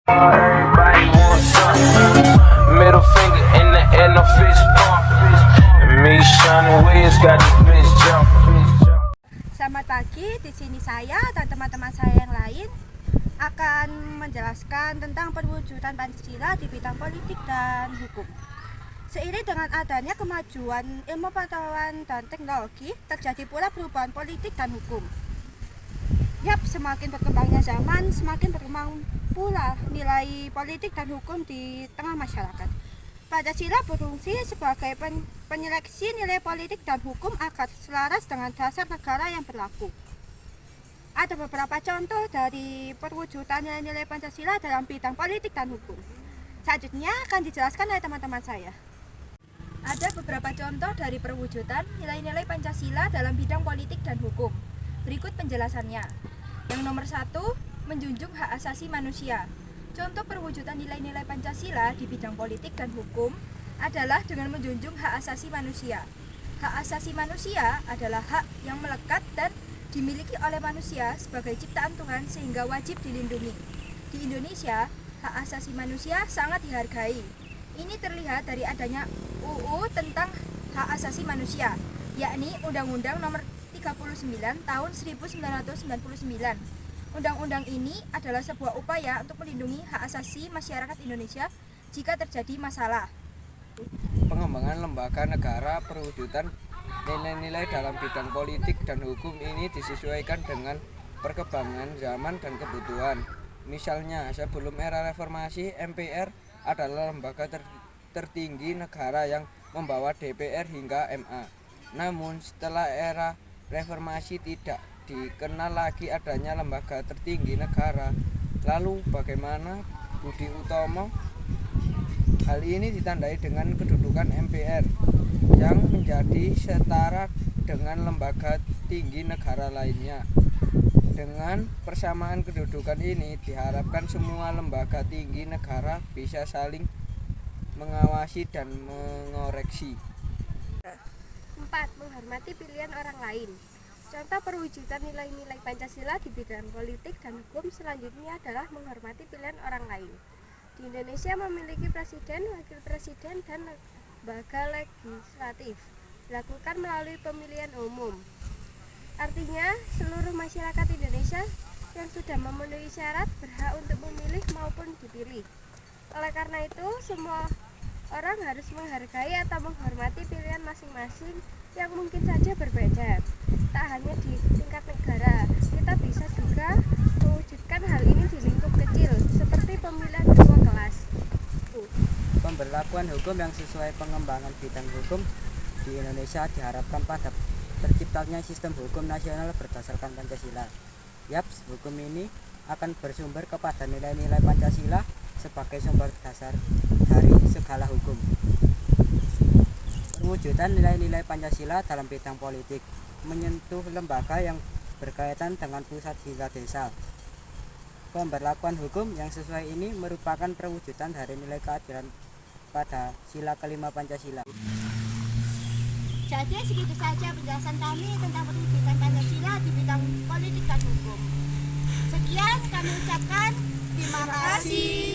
Everybody wants some. Middle finger in the air, no fist bump. And me, Sean Wiz, got the bitch jump. Selamat pagi, di sini saya dan teman-teman saya yang lain akan menjelaskan tentang perwujudan Pancasila di bidang politik dan hukum. Seiring dengan adanya kemajuan ilmu pengetahuan dan teknologi, terjadi pula perubahan politik dan hukum. Semakin berkembangnya zaman, semakin berkembang pula nilai politik dan hukum di tengah masyarakat. Pancasila berfungsi sebagai penyeleksi nilai politik dan hukum agar selaras dengan dasar negara yang berlaku. Ada beberapa contoh dari perwujudan nilai-nilai Pancasila dalam bidang politik dan hukum. Selanjutnya akan dijelaskan oleh teman-teman saya. Ada beberapa contoh dari perwujudan nilai-nilai Pancasila dalam bidang politik dan hukum. Berikut penjelasannya. Yang nomor 1, menjunjung hak asasi manusia. Contoh perwujudan nilai-nilai Pancasila di bidang politik dan hukum adalah dengan menjunjung hak asasi manusia. Hak asasi manusia adalah hak yang melekat dan dimiliki oleh manusia sebagai ciptaan Tuhan sehingga wajib dilindungi. Di Indonesia, hak asasi manusia sangat dihargai. Ini terlihat dari adanya UU tentang hak asasi manusia, yakni Undang-Undang Nomor 39 Tahun 1999. Undang-undang ini adalah sebuah upaya untuk melindungi hak asasi masyarakat Indonesia jika terjadi masalah. Pengembangan lembaga negara perwujudan nilai-nilai dalam bidang politik dan hukum ini disesuaikan dengan perkembangan zaman dan kebutuhan. Misalnya, sebelum era reformasi, MPR adalah lembaga tertinggi negara yang membawa DPR hingga MA. Namun, setelah era reformasi tidak dikenal lagi adanya lembaga tertinggi negara. Lalu bagaimana Budi Utomo? Hal ini ditandai dengan kedudukan MPR yang menjadi setara dengan lembaga tinggi negara lainnya. Dengan persamaan kedudukan ini diharapkan semua lembaga tinggi negara bisa saling mengawasi dan mengoreksi. 4. Menghormati pilihan orang lain. Contoh perwujudan nilai-nilai Pancasila di bidang politik dan hukum selanjutnya adalah menghormati pilihan orang lain. Di Indonesia memiliki presiden, wakil presiden, dan lembaga legislatif dilakukan melalui pemilihan umum. Artinya, seluruh masyarakat Indonesia yang sudah memenuhi syarat berhak untuk memilih maupun dipilih. Oleh karena itu, semua orang harus menghargai atau menghormati pilihan masing-masing yang mungkin saja berbeda. Tak hanya di tingkat negara, kita bisa juga mewujudkan hal ini di lingkup kecil, seperti pemilihan ketua kelas. Pemberlakuan hukum yang sesuai pengembangan bidang hukum di Indonesia diharapkan pada terciptanya sistem hukum nasional berdasarkan Pancasila. Hukum ini akan bersumber kepada nilai-nilai Pancasila sebagai sumber dasar dari segala hukum. Perwujudan nilai-nilai Pancasila dalam bidang politik menyentuh lembaga yang berkaitan dengan pusat hingga desa. Pemberlakuan hukum yang sesuai ini merupakan perwujudan dari nilai keadilan pada sila kelima Pancasila. Jadi segitu saja penjelasan kami tentang perwujudan Pancasila di bidang politik dan hukum. Sekian kami ucapkan terima kasih.